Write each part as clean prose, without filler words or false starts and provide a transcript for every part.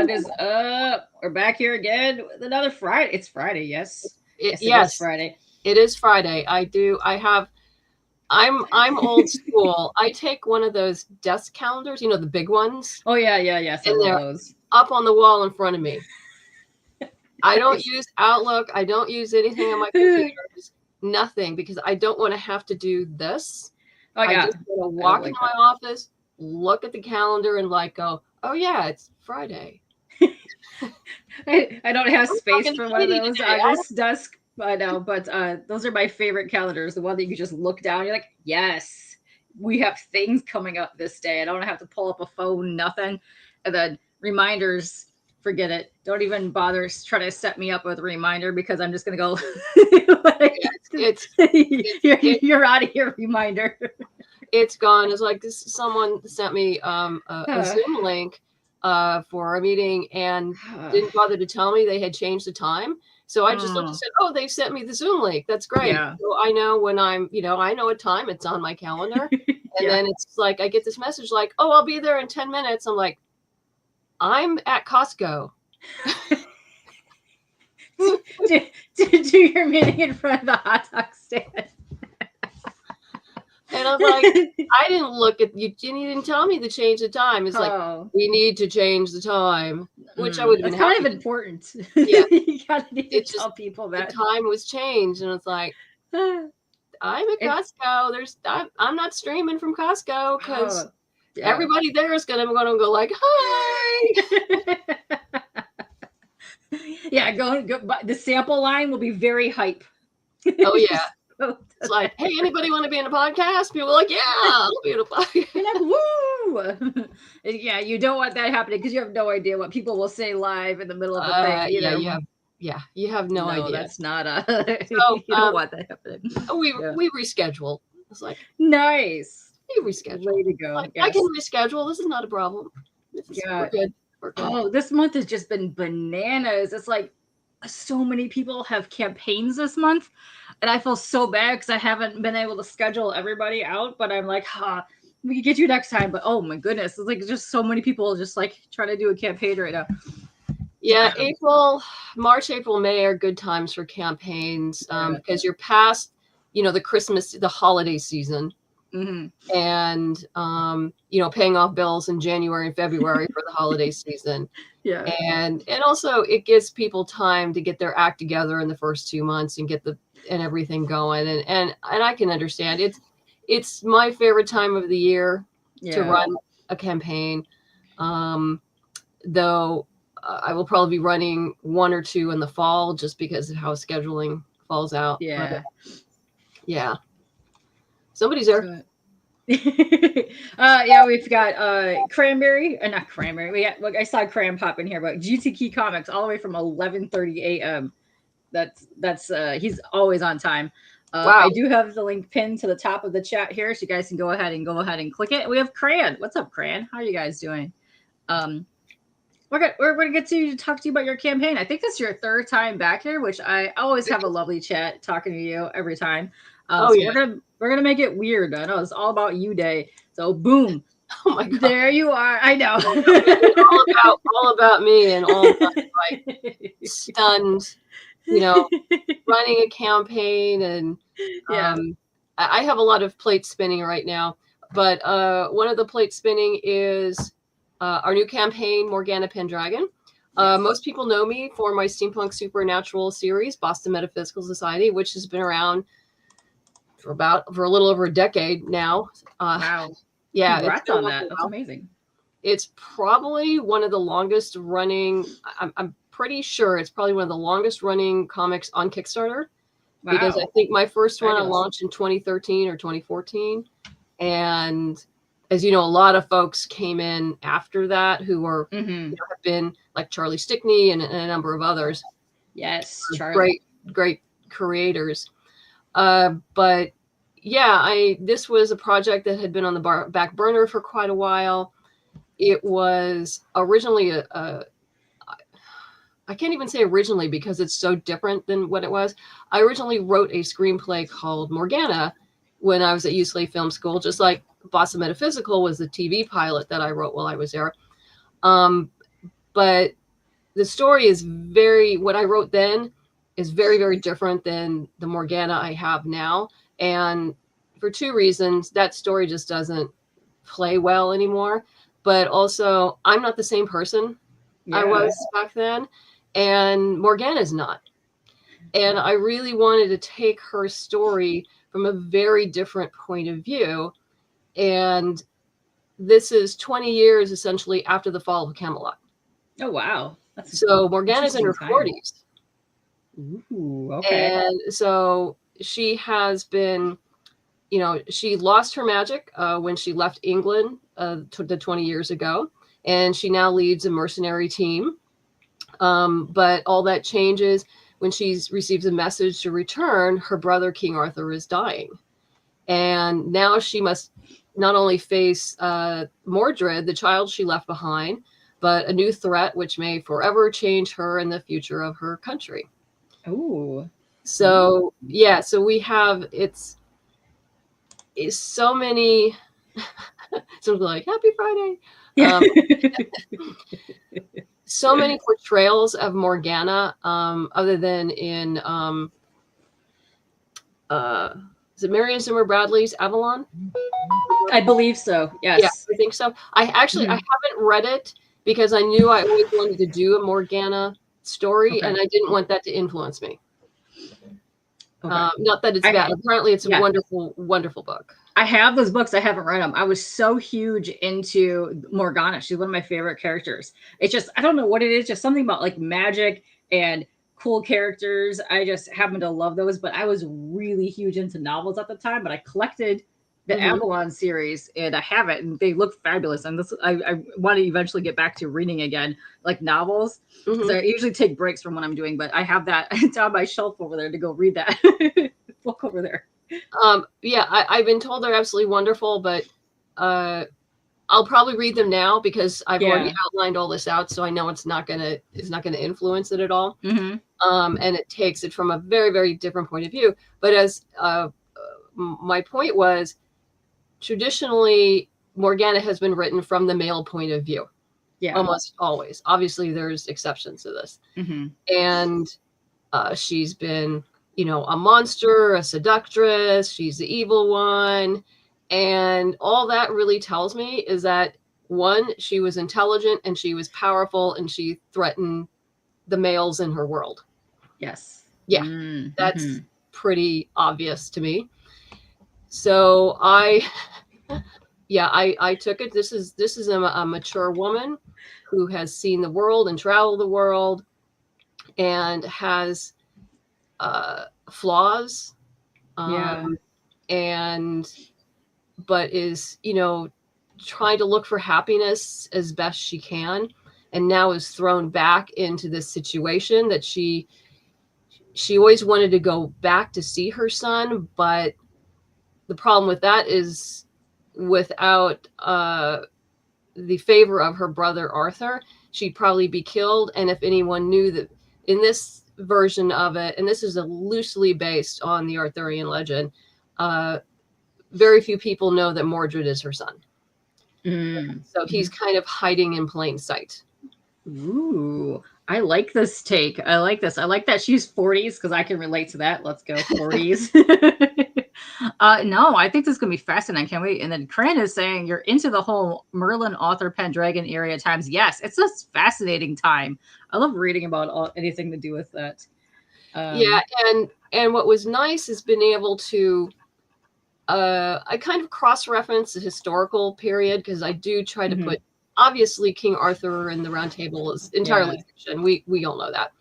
What is up? We're back here again with another Friday. It's Friday, yes. Yes, it is Friday. It is Friday. I'm old school. I take one of those desk calendars, the big ones. Oh yeah, yes, I love those. Up on the wall in front of me. I don't use Outlook. I don't use anything on my computer. Nothing, because I don't want to have to do this. Oh yeah. I just want to walk into my office, look at the calendar, and go, oh yeah, it's Friday. I don't have space for one of those on this desk. I know, but those are my favorite calendars. The one that you just look down, you're like, yes, we have things coming up this day. I don't have to pull up a phone, nothing. And then reminders, forget it. Don't even bother trying to set me up with a reminder, because I'm just going to go, you're out of here, reminder. It's gone. It's like someone sent me a Zoom link for a meeting and didn't bother to tell me they had changed the time. So I just looked and said, oh, they sent me the Zoom link. That's great. Yeah. So I know when I know what time it's on my calendar. And then it's like, I get this message like, oh, I'll be there in 10 minutes. I'm like, I'm at Costco. do your meeting in front of the hot dog stand. And I'm like, I didn't look at you. You didn't tell me to change the time. It's like, we need to change the time, which I would have been kind of important. Yeah. You gotta need to tell people that the time was changed. And it's like, I'm at Costco. I'm not streaming from Costco, because everybody there is going to go like, hi. Yeah, go. The sample line will be very hype. Oh yeah. It's like, hey, anybody want to be in a podcast? People are like, yeah, I'll be in a podcast. You're like, woo! Yeah, you don't want that happening, because you have no idea what people will say live in the middle of the thing. You have no idea. That's not you don't want that happening. We reschedule. It's like, nice. You reschedule. Way to go. Like, I can reschedule. This is not a problem. We're good. Oh, this month has just been bananas. It's like so many people have campaigns this month, and I feel so bad because I haven't been able to schedule everybody out, but I'm like, we can get you next time. But oh my goodness, it's like just so many people just like trying to do a campaign right now. Yeah, March, April, May are good times for campaigns, because you're past, the holiday season. Mm-hmm. And paying off bills in January and February for the holiday season. Yeah. And also it gives people time to get their act together in the first 2 months and get everything going. And I can understand it's my favorite time of the year to run a campaign. Though I will probably be running 1 or 2 in the fall, just because of how scheduling falls out. Yeah. But, yeah. Somebody's there. We've got Cranberry, not Cranberry. I saw Cran pop in here, but GTK Comics all the way from 11:30 a.m. That's he's always on time. Wow. I do have the link pinned to the top of the chat here, so you guys can go ahead and click it. We have Cran. What's up, Cran? How are you guys doing? We're gonna get to talk to you about your campaign. I think this is your 3rd time back here, which I always have a lovely chat talking to you every time. We're gonna make it weird. I know it's all about you day. So boom. Oh my God. There you are. I know. all about me, and all like stunned, running a campaign. And I have a lot of plates spinning right now, but one of the plates spinning is our new campaign, Morgana Pendragon. Most people know me for my Steampunk Supernatural series, Boston Metaphysical Society, which has been around for a little over a decade now. Wow. Yeah. Congrats on that. That's amazing. It's probably one of the longest running, I'm pretty sure it's probably one of the longest running comics on Kickstarter. Wow. Because I think my first one I launched in 2013 or 2014. And as you know, a lot of folks came in after that who were, have been like Charlie Stickney and a number of others. Yes. Charlie. Great creators. But yeah, this was a project that had been on the back burner for quite a while. It was originally I can't even say originally because it's so different than what it was. I originally wrote a screenplay called Morgana when I was at UCLA Film School, just like Boston Metaphysical was the TV pilot that I wrote while I was there. But the story is what I wrote then is very, very different than the Morgana I have now. And for two reasons, that story just doesn't play well anymore. But also, I'm not the same person I was back then, and Morgana's not. And I really wanted to take her story from a very different point of view. And this is 20 years essentially after the fall of Camelot. Oh, wow. So Morgana's in her 40s. Ooh, okay. And so she has been, you know, she lost her magic when she left England 20 years ago. And she now leads a mercenary team. But all that changes when she receives a message to return. Her brother, King Arthur, is dying. And now she must not only face Mordred, the child she left behind, but a new threat which may forever change her and the future of her country. Ooh. So, yeah, so we have, it's so many, something like Happy Friday. So many portrayals of Morgana, other than in, is it Marion Zimmer Bradley's Avalon? I believe so. Yes. Yeah, I think so. I haven't read it because I knew I always wanted to do a Morgana story, and I didn't want that to influence me. Not that it's bad. Apparently, it's a wonderful, wonderful book. I have those books. I haven't read them. I was so huge into Morgana. She's one of my favorite characters. It's just, I don't know what it is, just something about like magic and cool characters. I just happen to love those, but I was really huge into novels at the time, but I collected the Avalon series and I have it and they look fabulous. And this, I want to eventually get back to reading again, like novels. Because I usually take breaks from what I'm doing, but I have that. It's on my shelf over there to go read that book over there. Yeah, I've been told they're absolutely wonderful, but I'll probably read them now because I've already outlined all this out, so I know it's not gonna influence it at all. And it takes it from a very, very different point of view. But as my point was, traditionally Morgana has been written from the male point of view. Yeah, almost always. Obviously, there's exceptions to this, and she's been, you know, a monster, a seductress. She's the evil one. And all that really tells me is that, one, she was intelligent and she was powerful and she threatened the males in her world. Yes. Yeah, that's pretty obvious to me. So I took it. This is a mature woman who has seen the world and traveled the world and has flaws, but is, you know, trying to look for happiness as best she can, and now is thrown back into this situation that she always wanted to go back to see her son, but the problem with that is without the favor of her brother Arthur, she'd probably be killed. And if anyone knew that in this version of it, and this is loosely based on the Arthurian legend, very few people know that Mordred is her son. So he's kind of hiding in plain sight. Ooh, I like this take. I like this. I like that she's 40s because I can relate to that. Let's go 40s. No, I think this is going to be fascinating. Can't wait. And then Cran is saying you're into the whole Merlin, Arthur, Pendragon area times. Yes, it's a fascinating time. I love reading about anything to do with that. Yeah, and what was nice is being able to I kind of cross-reference the historical period because I do try to put, obviously King Arthur and the Round Table is entirely fiction. We all know that.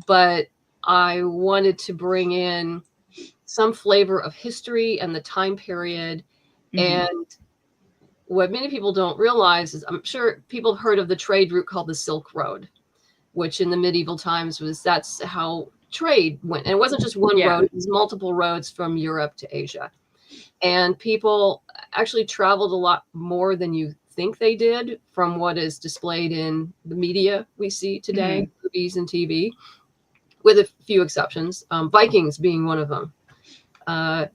But I wanted to bring in some flavor of history and the time period. And what many people don't realize is, I'm sure people have heard of the trade route called the Silk Road, which in the medieval times that's how trade went. And it wasn't just one road, it was multiple roads from Europe to Asia. And people actually traveled a lot more than you think they did from what is displayed in the media we see today, movies and TV, with a few exceptions, Vikings being one of them. Have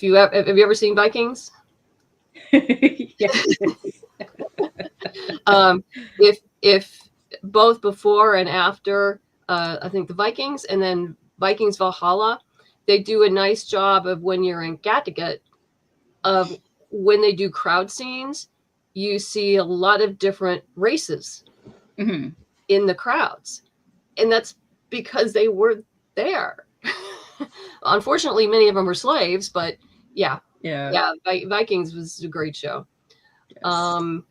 you ever seen Vikings? Yes. If both before and after, I think the Vikings, and then Vikings Valhalla, they do a nice job of when you're in Gattigat, of when they do crowd scenes, you see a lot of different races in the crowds. And that's because they were there. Unfortunately, many of them were slaves, but yeah. Vikings was a great show. Yes.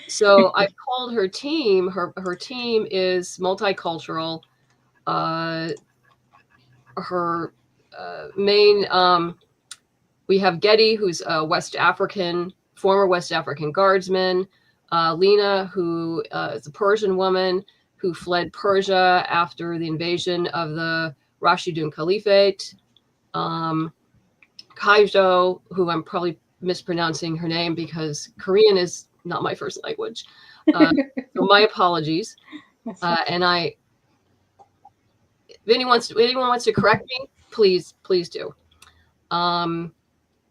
So I called her team. Her team is multicultural. Her main, we have Getty, who's a former West African guardsman. Lena, who is a Persian woman who fled Persia after the invasion of the Rashidun Caliphate. Kaijo, who I'm probably mispronouncing her name because Korean is not my first language. So my apologies. And if anyone wants to correct me, please do.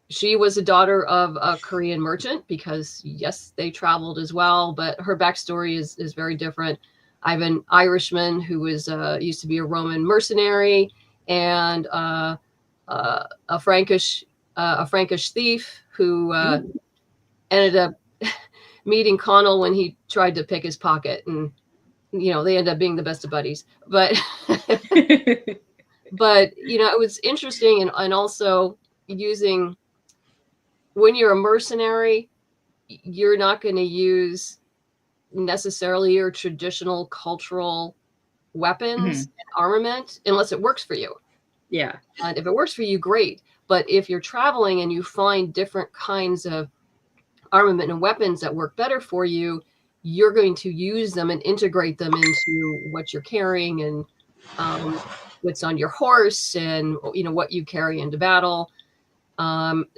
She was a daughter of a Korean merchant because, yes, they traveled as well, but her backstory is very different. I have an Irishman who was used to be a Roman mercenary, and a Frankish thief who ended up meeting Connell when he tried to pick his pocket, and they end up being the best of buddies. But but it was interesting, and also using, when you're a mercenary, you're not going to use necessarily your traditional cultural weapons and armament unless it works for you. Yeah. And if it works for you, great. But if you're traveling and you find different kinds of armament and weapons that work better for you, you're going to use them and integrate them into what you're carrying and what's on your horse and what you carry into battle.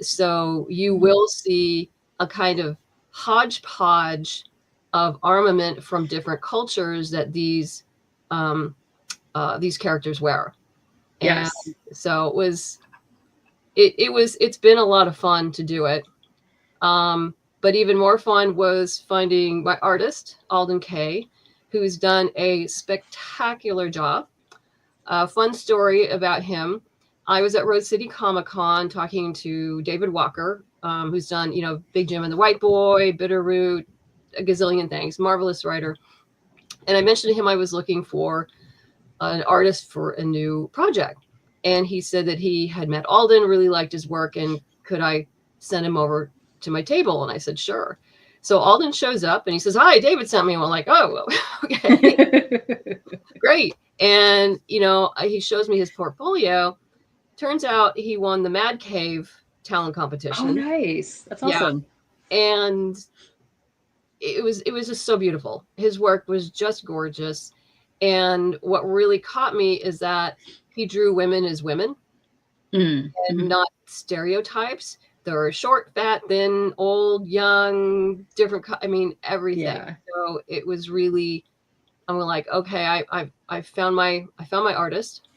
So you will see a kind of hodgepodge of armament from different cultures that these characters wear. Yes. And so it's been a lot of fun to do it. But even more fun was finding my artist, Alden Kay, who's done a spectacular job. Fun story about him. I was at Rose City Comic-Con talking to David Walker, who's done, Big Jim and the White Boy, Bitterroot, a gazillion things, marvelous writer. And I mentioned to him I was looking for an artist for a new project. And he said that he had met Alden, really liked his work, and could I send him over to my table? And I said, sure. So Alden shows up and he says, hi, David sent me. And we're like, oh, well, okay, great. And, he shows me his portfolio. Turns out he won the Mad Cave talent competition. Oh, nice. That's awesome. Yeah. And it was just so beautiful. His work was just gorgeous. And what really caught me is that he drew women as women and not stereotypes. There are short, fat, thin, old, young, different. Everything. Yeah. So it was really, I'm like, okay, I found my artist.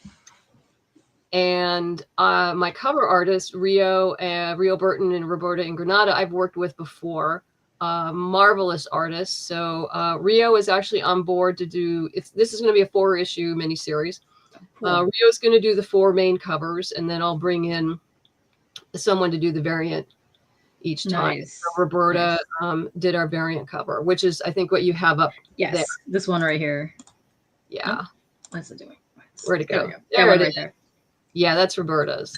And my cover artist, Rio Burton and Roberta in Granada, I've worked with before. Marvelous artists. So Rio is actually on board to do. This is going to be a 4-issue miniseries. Cool. Rio's going to do the 4 main covers, and then I'll bring in someone to do the variant each time. Nice. So Roberta did our variant cover, which is, I think, what you have up there. This one right here. Yeah. What's it doing? Where'd it go? There it is. Right there. Yeah, that's Roberta's.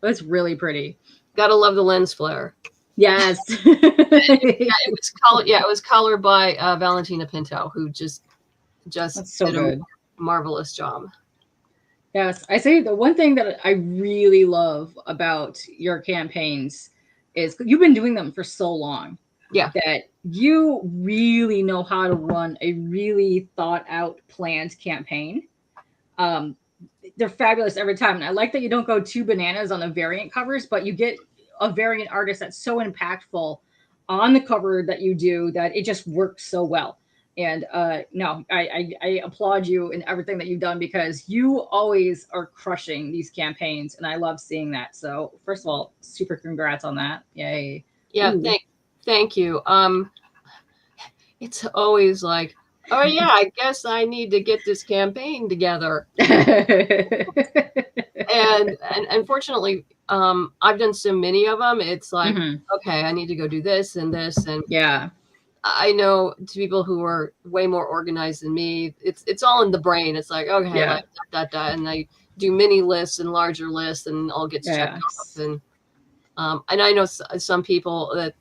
That's really pretty. Gotta love the lens flare. Yes. It was colored by Valentina Pinto, who just did a marvelous job. Yes, I say the one thing that I really love about your campaigns is you've been doing them for so long. Yeah. That you really know how to run a really thought out, planned campaign. They're fabulous every time. And I like that you don't go too bananas on the variant covers, but you get a variant artist that's so impactful on the cover that you do that it just works so well. And no, I applaud you in everything that you've done because you always are crushing these campaigns. And I love seeing that. So first of all, super congrats on that. Yay. Yeah. Thank you. It's always like, oh yeah, I guess I need to get this campaign together. and unfortunately, I've done so many of them. It's like, okay, I need to go do this and this, and yeah. I know to people who are way more organized than me, it's all in the brain. It's like, okay, like and I do mini lists and larger lists, and all gets checked off. And I know some people that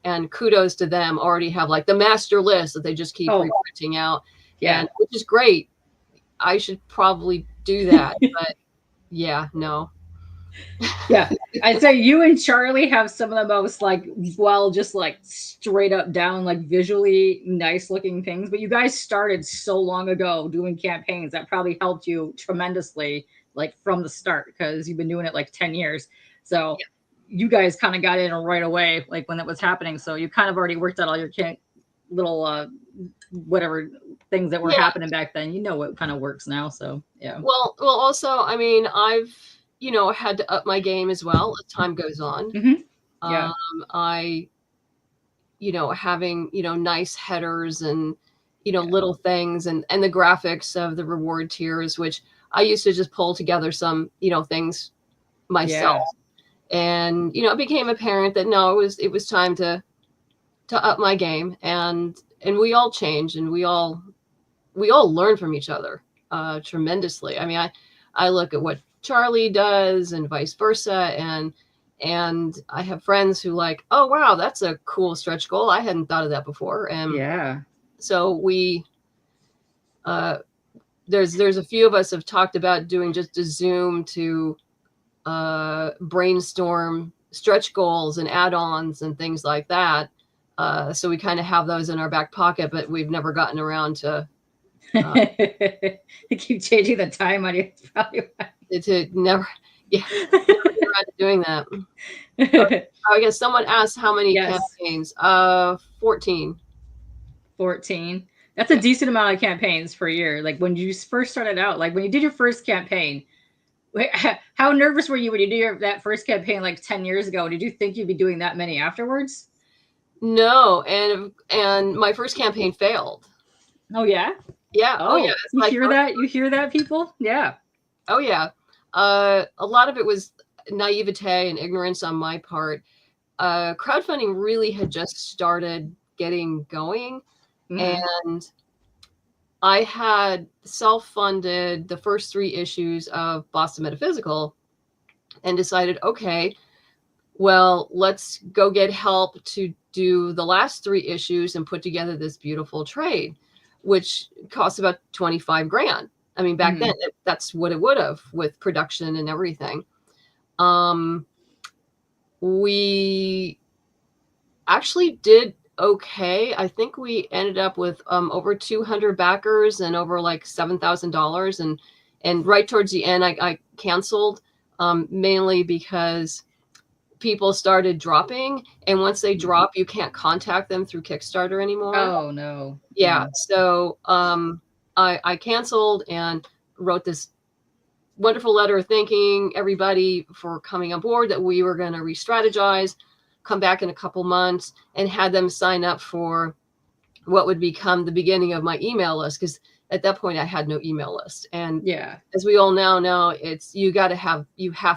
and kudos to them, already have like the master list that they just keep reprinting out, and which is great. I should probably do that, but yeah, no. Yeah, I'd say you and Charlie have some of the most like, well, just like straight up down, like visually nice looking things. But you guys started so long ago doing campaigns that probably helped you tremendously, like from the start, because you've been doing it like 10 years. So you guys kind of got in right away, like when that was happening. So you kind of already worked out all your little whatever things that were happening back then. You know what kind of works now. So yeah. Well, also, I mean, I've had to up my game as well as time goes on. Yeah. I, having, nice headers and, little things and the graphics of the reward tiers, which I used to just pull together some, things myself. And, it became apparent that no, it was time to up my game, and we all change, and we all learn from each other tremendously. I mean, I look at what Charlie does and vice versa. And I have friends who like, oh, wow, that's a cool stretch goal. I hadn't thought of that before. And so we, there's a few of us have talked about doing just a Zoom to brainstorm stretch goals and add-ons and things like that. So we kind of have those in our back pocket, but we've never gotten around to you keep changing the time on you. Probably to never around to doing that. I guess someone asked how many campaigns. 14. 14. That's a decent amount of campaigns per year. Like when you first started out, like when you did your first campaign, how nervous were you when you did that first campaign like 10 years ago? Did you think you'd be doing that many afterwards? No, and my first campaign failed. Oh yeah? Yeah. Oh yeah. You hear that? You hear that, people? Yeah. Oh yeah. A lot of it was naivete and ignorance on my part. Crowdfunding really had just started getting going, and I had self-funded the first 3 issues of Boston Metaphysical and decided, okay, well, let's go get help to do the last 3 issues and put together this beautiful trade, which costs about 25 grand. I mean, back then, that's what it would have with production and everything. We actually did okay. I think we ended up with over 200 backers and over like $7,000. And right towards the end, I canceled mainly because people started dropping. And once they drop, you can't contact them through Kickstarter anymore. Oh, no. Yeah. So I canceled and wrote this wonderful letter thanking everybody for coming on board, that we were going to re-strategize, come back in a couple months, and had them sign up for what would become the beginning of my email list. Because at that point I had no email list. And as we all now know, you have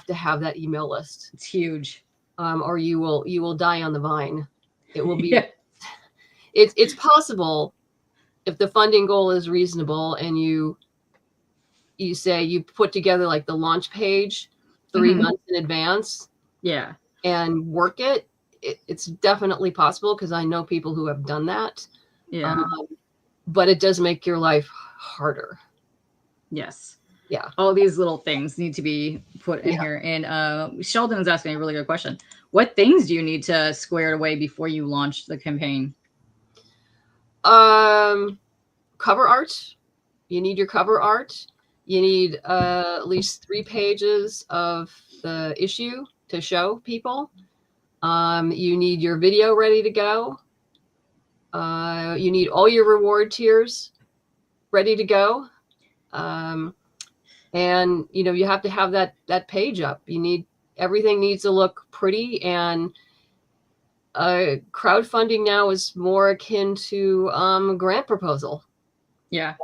to have that email list. It's huge. Or you will die on the vine. It will be, it's possible if the funding goal is reasonable and you say you put together like the launch page 3 months in advance. Yeah. And work it's definitely possible, because I know people who have done that. Yeah. But it does make your life harder. Yes. Yeah. All these little things need to be put in here. And Sheldon is asking a really good question. What things do you need to square away before you launch the campaign? Cover art. You need your cover art. You need at least 3 pages of the issue to show people. You need your video ready to go. You need all your reward tiers ready to go. And you have to have that page up. Everything needs to look pretty, and crowdfunding now is more akin to grant proposal. Yeah.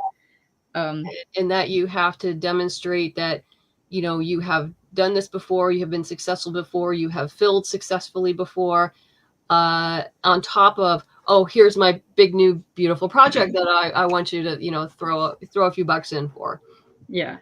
In that you have to demonstrate that, you know, you have done this before, you have been successful before, you have filled successfully before, on top of, oh, here's my big new beautiful project that I want you to, you know, throw a few bucks in for. Yeah.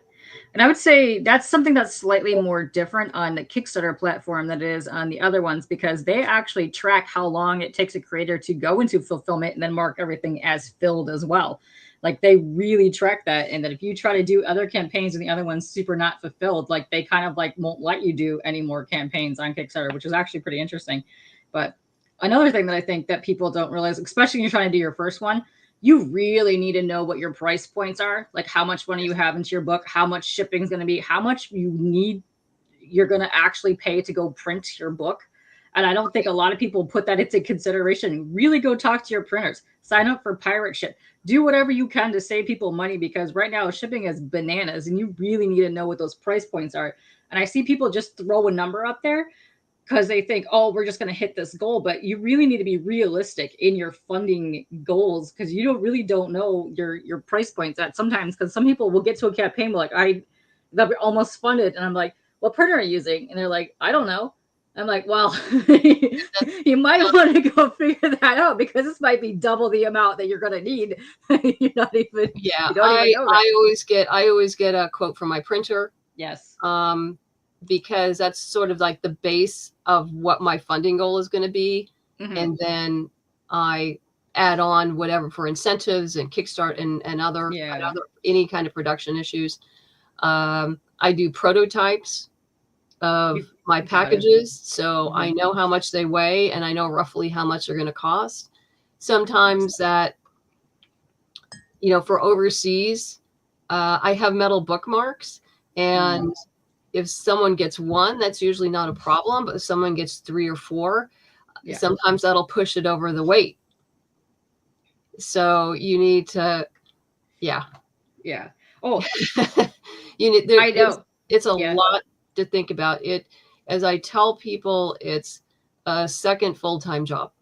And I would say that's something that's slightly more different on the Kickstarter platform than it is on the other ones, because they actually track how long it takes a creator to go into fulfillment and then mark everything as filled as well. Like they really track that. And that if you try to do other campaigns and the other one's super not fulfilled, like they kind of like won't let you do any more campaigns on Kickstarter, which is actually pretty interesting. But another thing that I think that people don't realize, especially when you're trying to do your first one, you really need to know what your price points are, like how much money you have into your book, how much shipping is going to be, how much you're going to actually pay to go print your book. And I don't think a lot of people put that into consideration. Really go talk to your printers, sign up for pirate ship, do whatever you can to save people money, because right now shipping is bananas and you really need to know what those price points are. And I see people just throw a number up there because they think, oh, we're just going to hit this goal. But you really need to be realistic in your funding goals, because you don't know your price points at sometimes, because some people will get to a campaign like they'll be almost funded. And I'm like, what printer are you using? And they're like, I don't know. I'm like, well, you might want to go figure that out, because this might be double the amount that you're going to need. You're not even, yeah, you don't even know that. I always get a quote from my printer. Yes. Because that's sort of like the base of what my funding goal is going to be. Mm-hmm. And then I add on whatever for incentives and Kickstart and other any kind of production issues. I do prototypes of my packages, so I know how much they weigh and I know roughly how much they're going to cost. Sometimes that, you know, for overseas, I have metal bookmarks, and if someone gets one, that's usually not a problem. But if someone gets 3 or 4, sometimes that'll push it over the weight. So you need to, Oh, you need. I know it's a lot to think about. It, as I tell people, it's a second full-time job.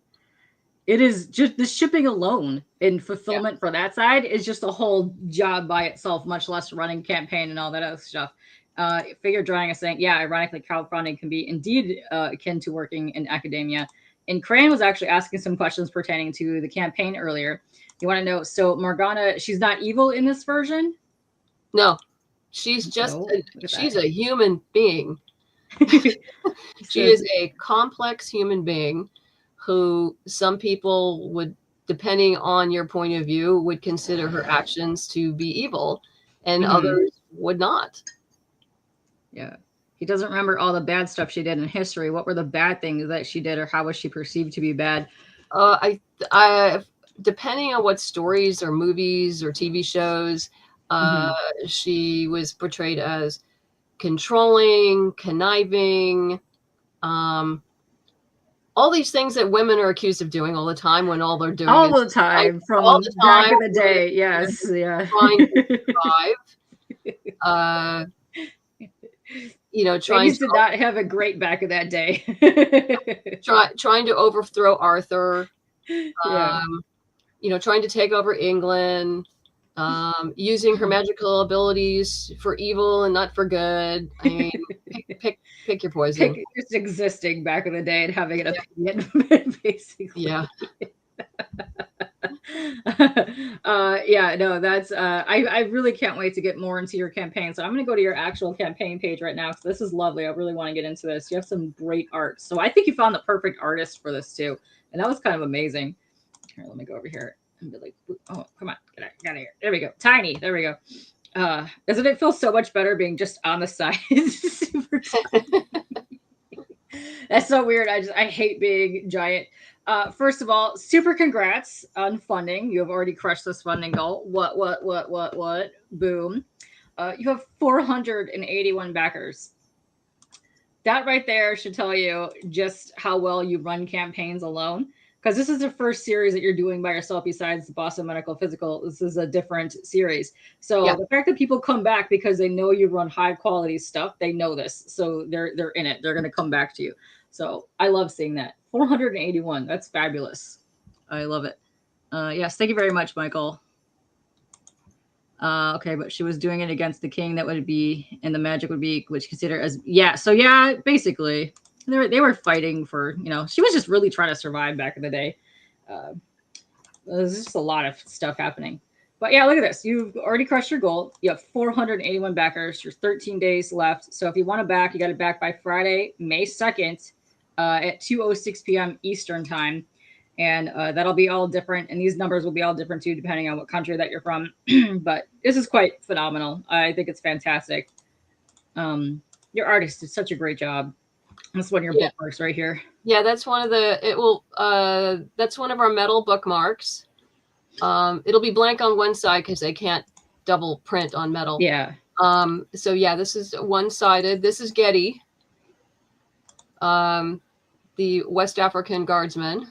It is just the shipping alone and fulfillment for that side is just a whole job by itself, much less running campaign and all that other stuff. Figure drawing is saying, ironically, crowdfunding can be indeed akin to working in academia. And Cran was actually asking some questions pertaining to the campaign earlier. You want to know, so Morgana, she's not evil in this version? No, she's just, she's a human being. She is a complex human being who some people would, depending on your point of view, would consider her actions to be evil, and others would not. Yeah. He doesn't remember all the bad stuff she did in history. What were the bad things that she did, or how was she perceived to be bad? I depending on what stories or movies or TV shows, she was portrayed as controlling, conniving, all these things that women are accused of doing all the time, when all they're doing all the time back in the day. Yes. Trying to survive. You know, ladies did not have a great back in that day. trying to overthrow Arthur. You know, trying to take over England. Using her magical abilities for evil and not for good. I mean, pick your poison. Just existing back in the day and having an opinion, basically. Yeah. No, that's I really can't wait to get more into your campaign. So I'm going to go to your actual campaign page right now, because this is lovely. I really want to get into this. You have some great art. So I think you found the perfect artist for this too. And that was kind of amazing. Here, let me go over here. And be like, oh, come on, get out of here. There we go. Tiny. There we go. Doesn't it feel so much better being just on the side? Super tiny. That's so weird. I hate being giant. First of all, super congrats on funding. You have already crushed this funding goal. What? Boom. You have 481 backers. That right there should tell you just how well you run campaigns alone. Because this is the first series that you're doing by yourself besides Boston Metaphysical. This is a different series. So the fact that people come back because they know you run high quality stuff, they know this. So they're in it. They're going to come back to you. So I love seeing that. 481. That's fabulous. I love it. Yes, thank you very much, Michael. Okay, but she was doing it against the king. That would be, and the magic would be, which consider as So yeah, basically, they were fighting for. She was just really trying to survive back in the day. There's just a lot of stuff happening. But yeah, look at this. You've already crushed your goal. You have 481 backers. There's 13 days left. So if you want to back, you got to back by Friday, May 2nd at 2:06 p.m. Eastern time. And that'll be all different. And these numbers will be all different too, depending on what country that you're from. But this is quite phenomenal. I think it's fantastic. Your artist did such a great job. That's one of your bookmarks right here. Yeah, that's one of that's one of our metal bookmarks. It'll be blank on one side because they can't double print on metal. Yeah. So yeah, this is one-sided. This is Getty, the West African Guardsman.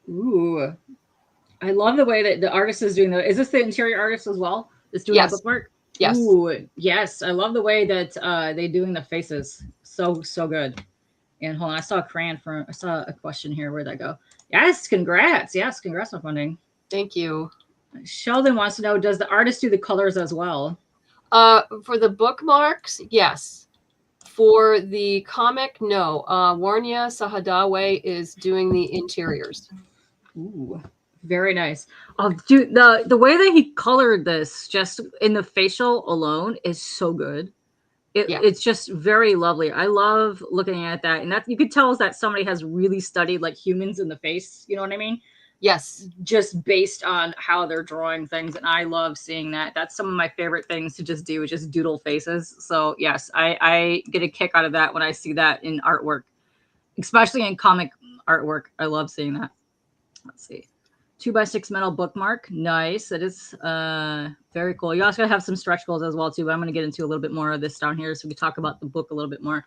Ooh, I love the way that the artist is doing Is this the interior artist as well? That's doing the bookmark? Yes. Ooh, yes. I love the way that they doing the faces. So good. And hold on, I saw a question here. Where'd that go? Yes, congrats. Yes, congrats on funding. Thank you. Sheldon wants to know, does the artist do the colors as well? For the bookmarks, yes. For the comic, no. Warnia Sahadawe is doing the interiors. Ooh, very nice. Oh, dude, the way that he colored this just in the facial alone is so good. It's just very lovely. I love looking at that, and that you could tell that somebody has really studied like humans in the face. You know what I mean? Yes. Just based on how they're drawing things, and I love seeing that. That's some of my favorite things to just do, is just doodle faces. So yes, I get a kick out of that when I see that in artwork, especially in comic artwork. I love seeing that. Let's see. 2x6 metal bookmark. Nice. That is very cool. You also gotta have some stretch goals as well too, but I'm gonna get into a little bit more of this down here so we can talk about the book a little bit more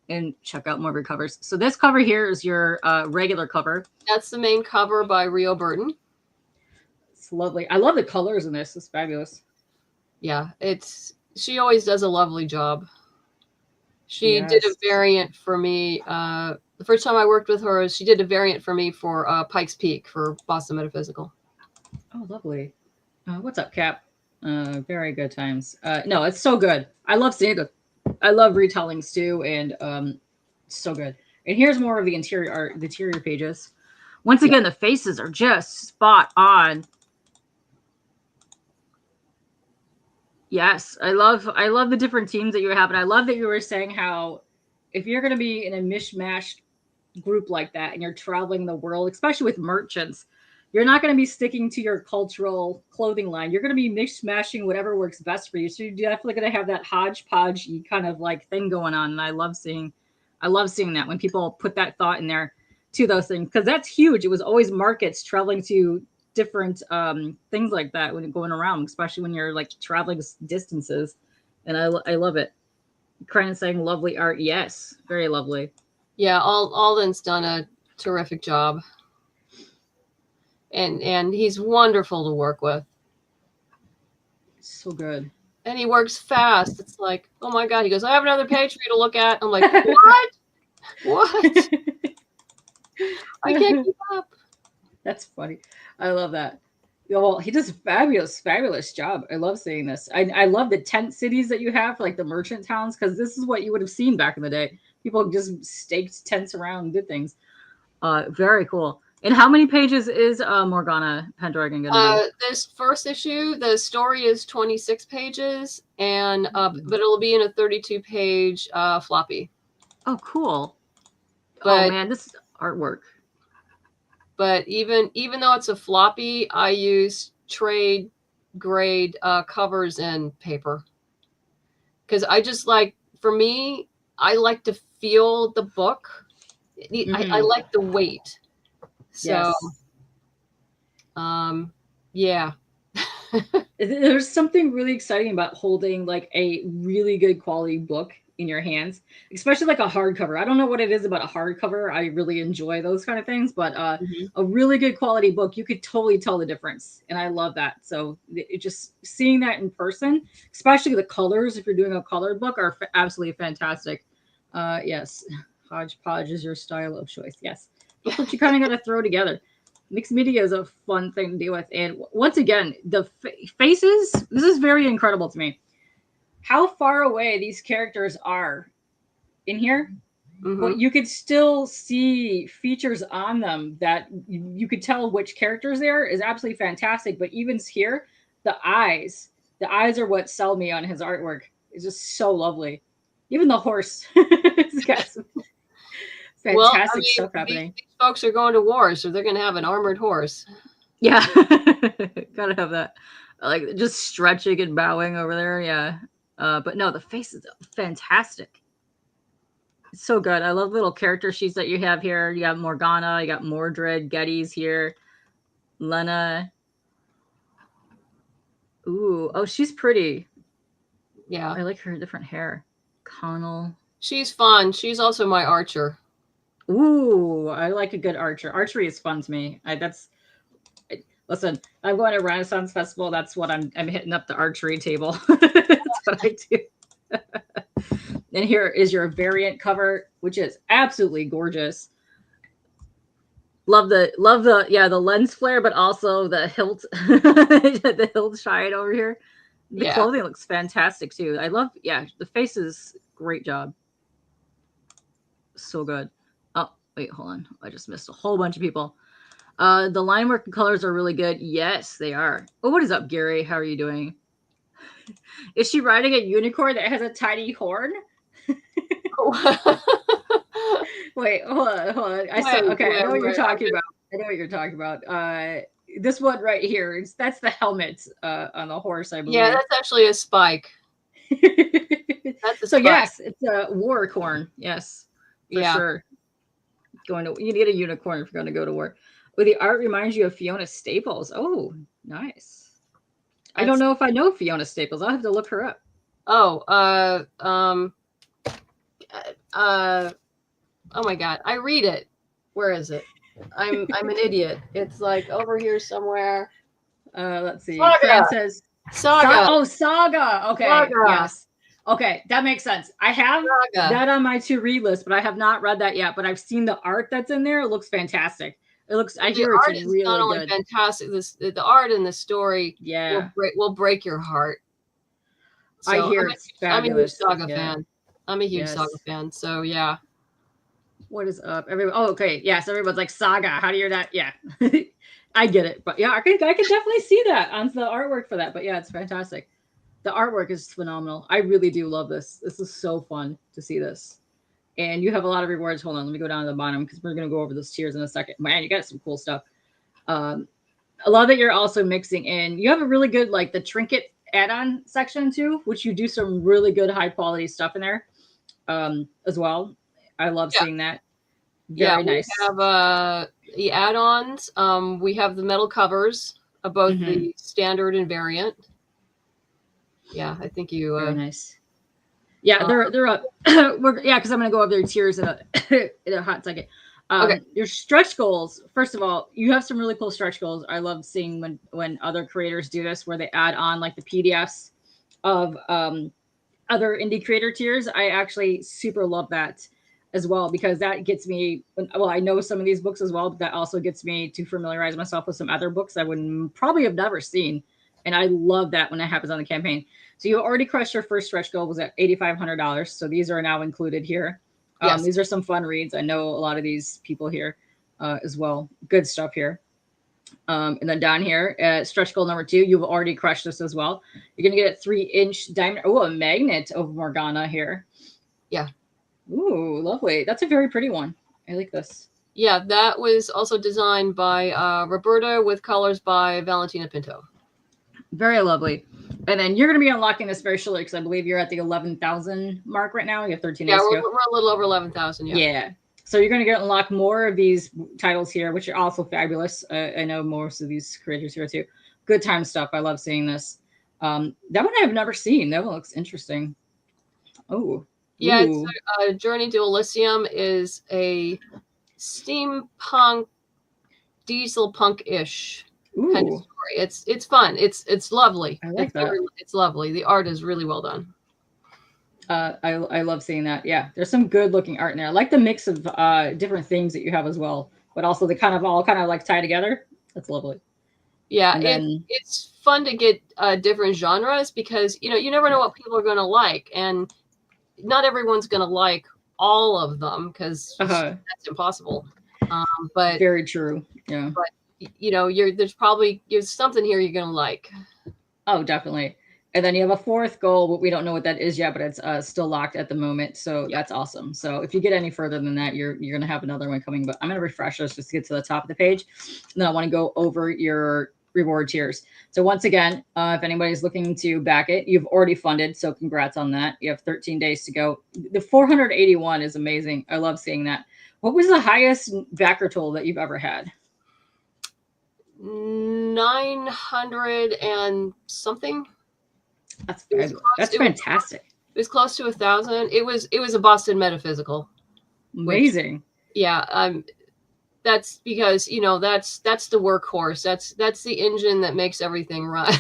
and check out more of your covers. So this cover here is your regular cover. That's the main cover by Rio Burton. It's lovely. I love the colors in this. It's fabulous. Yeah, she always does a lovely job. She did a variant for me. The first time I worked with her, she did a variant for me for Pikes Peak for Boston Metaphysical. Oh, lovely. What's up, Cap? Very good times. No, it's so good. I love seeing it. I love retellings too, and so good. And here's more of the interior art, the interior pages. Once again, the faces are just spot on. Yes, I love the different teams that you have, and I love that you were saying how if you're going to be in a mishmashed group like that and you're traveling the world, especially with merchants, you're not going to be sticking to your cultural clothing line. You're going to be mishmashing whatever works best for you. So you're definitely going to have that hodgepodge kind of like thing going on, and I love seeing that when people put that thought in there to those things, because that's huge. It was always markets traveling to different things like that when you're going around, especially when you're like traveling distances, and I love it. Cran saying lovely art. Yes, very lovely. Yeah, Alden's done a terrific job, and he's wonderful to work with. So good. And he works fast. It's like, oh my God. He goes, I have another page for you to look at. I'm like, what? I can't keep up. That's funny. I love that. Well, he does a fabulous job. I love seeing this. I love the tent cities that you have, like the merchant towns, because this is what you would have seen back in the day. People just staked tents around and did things. Very cool. And how many pages is Morgana Pendragon going to be? This first issue, the story is 26 pages, and but it'll be in a 32-page floppy. Oh, cool. But, oh man, this is artwork. But even though it's a floppy, I use trade grade covers and paper, because I just like, for me, I like to feel the book. I like the weight. So, yeah. There's something really exciting about holding like a really good quality book in your hands, especially like a hardcover. I don't know what it is about a hardcover. I really enjoy those kind of things, but a really good quality book, you could totally tell the difference. And I love that. So just seeing that in person, especially the colors, if you're doing a colored book, are absolutely fantastic. Yes. Hodgepodge is your style of choice. Yes. That's what you kind of got to throw together. Mixed media is a fun thing to deal with. And once again, the faces, this is very incredible to me. How far away these characters are in here, but you could still see features on them that you could tell which characters they are is absolutely fantastic. But even here, the eyes are what sell me on his artwork. It's just so lovely. Even the horse. It's got some fantastic stuff happening. These folks are going to war, so they're going to have an armored horse. Yeah. Gotta have that. Like just stretching and bowing over there. Yeah. But no, the face is fantastic. It's so good. I love little character sheets that you have here. You got Morgana, you got Mordred, Getty's here, Lena. Ooh, oh, she's pretty. Yeah. I like her different hair. Connell. She's fun. She's also my archer. Ooh, I like a good archer. Archery is fun to me. Listen, I'm going to Renaissance Festival. That's what I'm hitting up the archery table. That's what I do. And here is your variant cover, which is absolutely gorgeous. Love the lens flare, but also the hilt, the hilt shine over here. The clothing looks fantastic too. I love, the face is great job. So good. Oh, wait, hold on. I just missed a whole bunch of people. The line work and colors are really good. Yes, they are. Oh, what is up, Gary? How are you doing? Is she riding a unicorn that has a tiny horn? Wait, hold on. I know what you're talking about. I know what you're talking about. This one right here, that's the helmet on the horse, I believe. Yeah, that's actually a spike. That's a spike. Yes, it's a war corn. Yes, for sure. You need a unicorn if you're going to go to war. Well, the art reminds you of Fiona Staples. Oh, nice. I don't know if I know Fiona Staples. I'll have to look her up. Oh, oh my God, I read it. Where is it? I'm an idiot. It's like over here somewhere. Let's see. Saga. Says Saga. Saga. Okay. Saga. Yes. Okay, that makes sense. I have that on my to-read list, but I have not read that yet. But I've seen the art that's in there. It looks fantastic. It looks. I hear it's really not only good. Fantastic. The art and the story. Will break your heart. So I hear it's fabulous. I'm a huge Saga fan. I'm a huge Saga fan. So yeah. What is up, everyone? Oh, okay. Yes, everyone's like Saga. How do you hear that? Yeah, I get it. But yeah, I can definitely see that on the artwork for that. But yeah, it's fantastic. The artwork is phenomenal. I really do love this. This is so fun to see this. And you have a lot of rewards. Hold on, let me go down to the bottom because we're going to go over those tiers in a second. Man, you got some cool stuff. I love that you're also mixing in. You have a really good, like the trinket add-on section too, which you do some really good high quality stuff in there as well. I love seeing that. Very nice. We have the add-ons. We have the metal covers of both the standard and variant. Yeah, I think you. Very nice. Yeah, they're up. Because I'm gonna go over their tiers in a hot second. Your stretch goals. First of all, you have some really cool stretch goals. I love seeing when other creators do this, where they add on like the PDFs of other indie creator tiers. I actually super love that as well, because that gets me. Well, I know some of these books as well, but that also gets me to familiarize myself with some other books I would probably have never seen. And I love that when that happens on the campaign. So you already crushed your first stretch goal, was at $8,500. So these are now included here. These are some fun reads. I know a lot of these people here as well. Good stuff here. And then down here, stretch goal number 2, you've already crushed this as well. You're going to get a 3-inch diamond. Oh, a magnet of Morgana here. Yeah. Ooh, lovely. That's a very pretty one. I like this. Yeah, that was also designed by Roberta with colors by Valentina Pinto. Very lovely. And then you're going to be unlocking this very shortly because I believe you're at the 11,000 mark right now. You have 13 days to go. We're a little over 11,000. Yeah. So you're going to unlock more of these titles here, which are also fabulous. I know most of these creators here too. Good time stuff. I love seeing this. That one I've never seen. That one looks interesting. Oh. Yeah, it's Journey to Elysium is a steampunk, diesel punk-ish kind of story. It's fun. It's lovely. I like that. It's lovely. The art is really well done. I love seeing that. Yeah, there's some good looking art in there. I like the mix of different themes that you have as well, but also they kind of all kind of like tie together. That's lovely. Yeah, And then it's fun to get different genres because you never know what people are going to like, and not everyone's going to like all of them because that's impossible. But very true. Yeah. But there's something here you're going to like. Oh, definitely. And then you have a fourth goal, but we don't know what that is yet, but it's still locked at the moment. So that's awesome. So if you get any further than that, you're going to have another one coming, but I'm going to refresh us just to get to the top of the page. And then I want to go over your reward tiers. So once again, if anybody's looking to back it, you've already funded. So congrats on that. You have 13 days to go. The 481 is amazing. I love seeing that. What was the highest backer total that you've ever had? 900 and something. That's fantastic. It was close to 1,000. It was a Boston Metaphysical. Amazing. That's because that's the workhorse. That's the engine that makes everything run.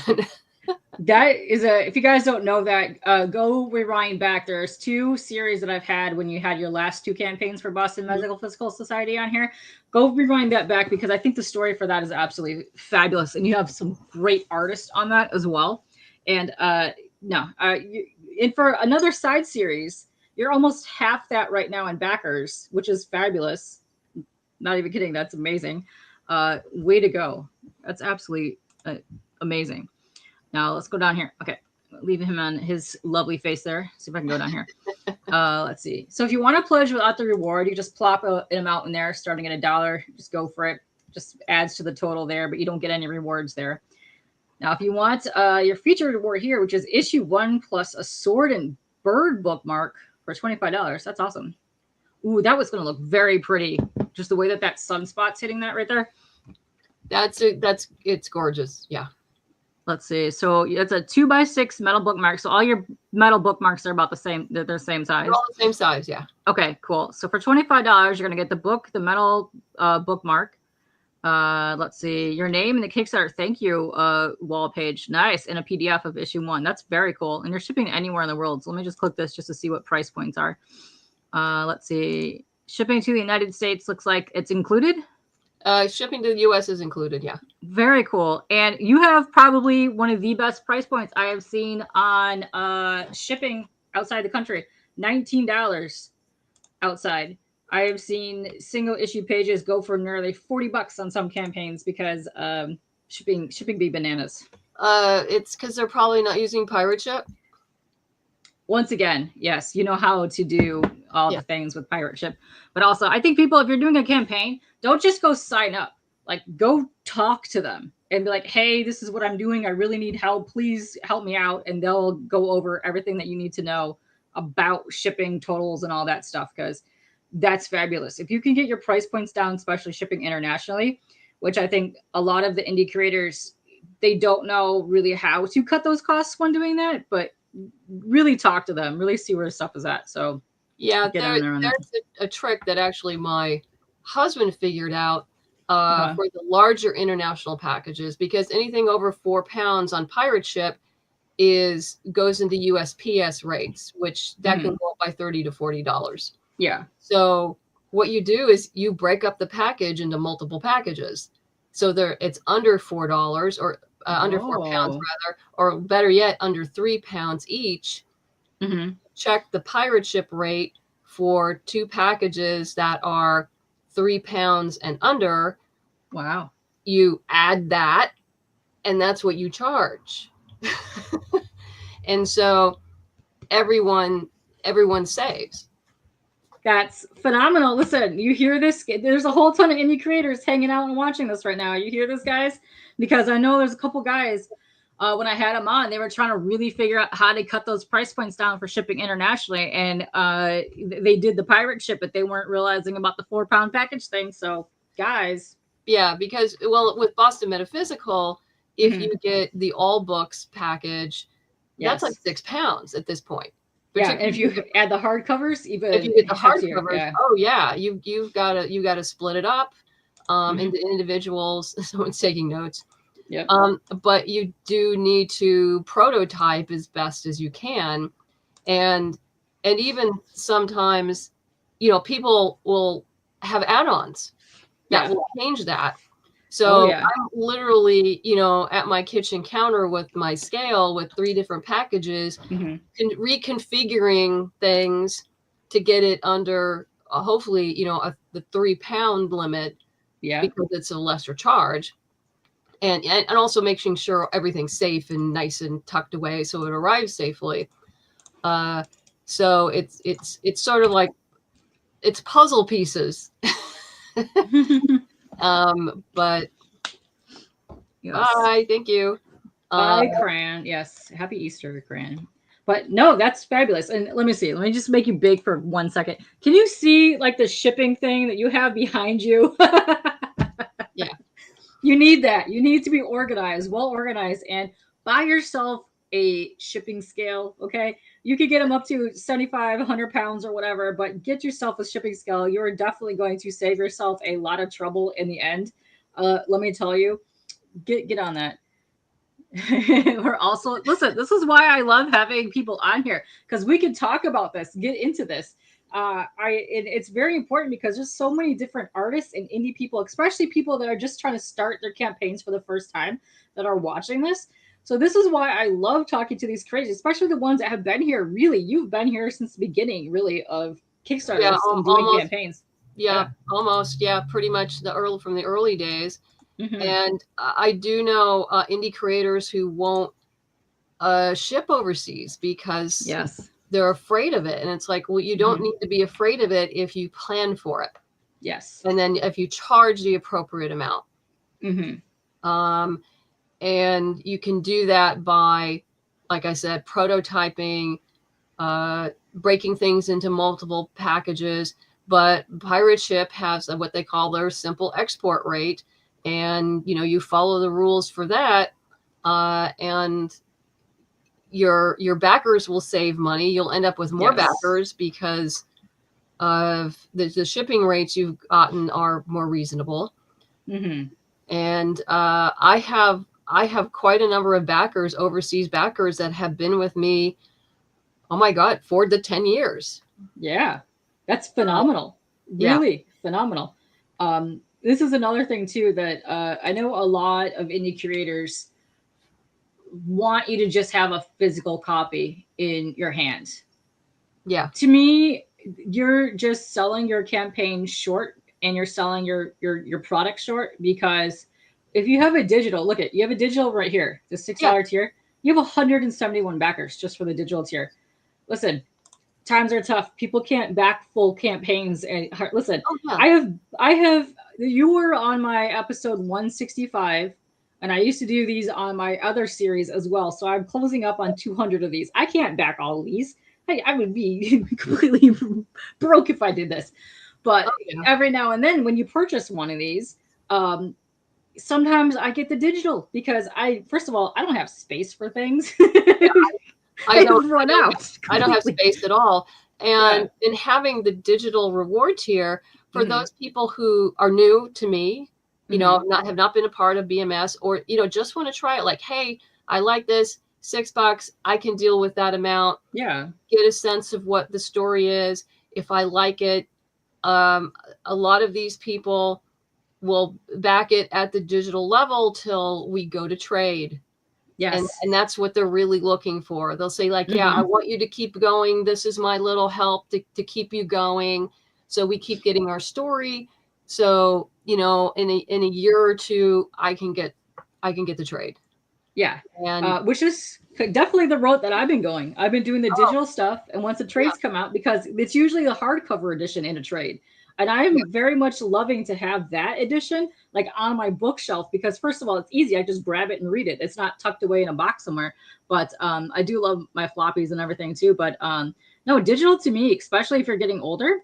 That is if you guys don't know that, go rewind back. There's 2 series that I've had when you had your last 2 campaigns for Boston Metaphysical Society on here. Go rewind that back because I think the story for that is absolutely fabulous. And you have some great artists on that as well. And and for another side series, you're almost half that right now in backers, which is fabulous. Not even kidding. That's amazing. Way to go. That's absolutely amazing. Now let's go down here. Okay. Leaving him on his lovely face there. See if I can go down here. Let's see. So if you want to pledge without the reward, you just plop an amount in there starting at $1. Just go for it. Just adds to the total there, but you don't get any rewards there. Now, if you want your featured reward here, which is issue 1 plus a sword and bird bookmark for $25. That's awesome. Ooh, that was going to look very pretty. Just the way that sunspot's hitting that right there. It's gorgeous. Yeah. Let's see. So it's a 2x6 metal bookmark. So all your metal bookmarks are about the same. They're the same size. They're all the same size. Yeah. Okay, cool. So for $25, you're going to get the book, the metal bookmark. Let's see. Your name and the Kickstarter thank you wall page. Nice. And a PDF of issue 1. That's very cool. And you're shipping anywhere in the world. So let me just click this just to see what price points are. Let's see. Shipping to the United States looks like it's included. Shipping to the U.S. is included, yeah. Very cool. And you have probably one of the best price points I have seen on shipping outside the country. $19 outside. I have seen single issue pages go for nearly $40 on some campaigns because shipping be bananas. It's because they're probably not using pirate ship. Once again, yes, you know how to do all the things with pirate ship. But also, I think people, if you're doing a campaign, don't just go sign up. Like, go talk to them and be like, hey, this is what I'm doing. I really need help. Please help me out. And they'll go over everything that you need to know about shipping totals and all that stuff, because that's fabulous. If you can get your price points down, especially shipping internationally, which I think a lot of the indie creators, they don't know really how to cut those costs when doing that, but really talk to them, really see where stuff is at. So yeah, there's a trick that actually my husband figured out for the larger international packages, because anything over £4 on pirate ship goes into USPS rates, which that can go up by $30 to $40. Yeah. So what you do is you break up the package into multiple packages. So it's under $4 or under £4 rather, or better yet, under £3 each. Check the pirate ship rate for 2 packages that are £3 and under. Wow. You add that, and that's what you charge. And so everyone saves. That's phenomenal. Listen, you hear this? There's a whole ton of indie creators hanging out and watching this right now. You hear this, guys? Because I know there's a couple guys, when I had them on, they were trying to really figure out how to cut those price points down for shipping internationally. And they did the pirate ship, but they weren't realizing about the £4 package thing. So, guys. Yeah, because, well, with Boston Metaphysical, if you get the all books package, that's like £6 at this point. But and if you add the hardcovers, even if you get the hardcovers, you've got to split it up into individuals. Someone's taking notes. Yeah. But you do need to prototype as best as you can, and And even sometimes, you know, people will have add-ons that will change that. So I'm literally, you know, at my kitchen counter with my scale with 3 different packages, reconfiguring things to get it under hopefully, you know, the 3-pound limit, because it's a lesser charge, and also making sure everything's safe and nice and tucked away so it arrives safely. So it's sort of like it's puzzle pieces. But bye, thank you. Bye, Cran. Yes, happy Easter, Cran. But no, that's fabulous. And let me see. Let me just make you big for 1 second. Can you see like the shipping thing that you have behind you? Yeah. You need that. You need to be organized, well organized, and buy yourself a shipping scale. Okay. You could get them up to 75, 100 pounds or whatever, but get yourself a shipping scale. You're definitely going to save yourself a lot of trouble in the end. Let me tell you, get on that. We're also, listen, this is why I love having people on here, because we can talk about this, get into this. It's very important because there's so many different artists and indie people, especially people that are just trying to start their campaigns for the first time, that are watching this. So this is why I love talking to these creators, especially the ones that have been here. Really, you've been here since the beginning, really, of Kickstarters and doing campaigns. Almost. Yeah, pretty much from the early days. And I do know indie creators who won't ship overseas because they're afraid of it. And it's like, well, you don't need to be afraid of it if you plan for it. Yes. And then if you charge the appropriate amount. And you can do that by, like I said, prototyping, breaking things into multiple packages. But Pirate Ship has what they call their simple export rate. And, you know, you follow the rules for that. And your backers will save money. You'll end up with more backers because of the shipping rates you've gotten are more reasonable. And I have quite a number of backers, overseas backers, that have been with me, oh my God, 4 to 10 years. Yeah, that's phenomenal. Really phenomenal. This is another thing too that I know a lot of indie creators want you to just have a physical copy in your hand. Yeah. To me, you're just selling your campaign short, and you're selling your product short, because if you have a digital, look at, you have a digital right here, the $6 tier, you have 171 backers just for the digital tier. Listen, times are tough. People can't back full campaigns. And listen, I have, you were on my episode 165, and I used to do these on my other series as well. So I'm closing up on 200 of these. I can't back all of these. I would be completely broke if I did this. But every now and then when you purchase one of these, sometimes I get the digital because first of all, I don't have space for things. I don't run out. I don't have space at all. And in having the digital reward tier for those people who are new to me, you know, have not been a part of BMS, or, you know, just want to try it, like, hey, I like this, $6, I can deal with that amount. Yeah. Get a sense of what the story is. If I like it, a lot of these people will back it at the digital level till we go to trade. Yes. And that's what they're really looking for. They'll say, like, yeah, I want you to keep going. This is my little help to keep you going. So we keep getting our story. So, you know, in a year or two, I can get the trade. Yeah. And which is definitely the route that I've been going. I've been doing the digital stuff. And once the trades come out, because it's usually the hardcover edition in a trade. And I'm very much loving to have that edition like on my bookshelf, because first of all, it's easy. I just grab it and read it. It's not tucked away in a box somewhere. But I do love my floppies and everything too. But no, digital to me, especially if you're getting older,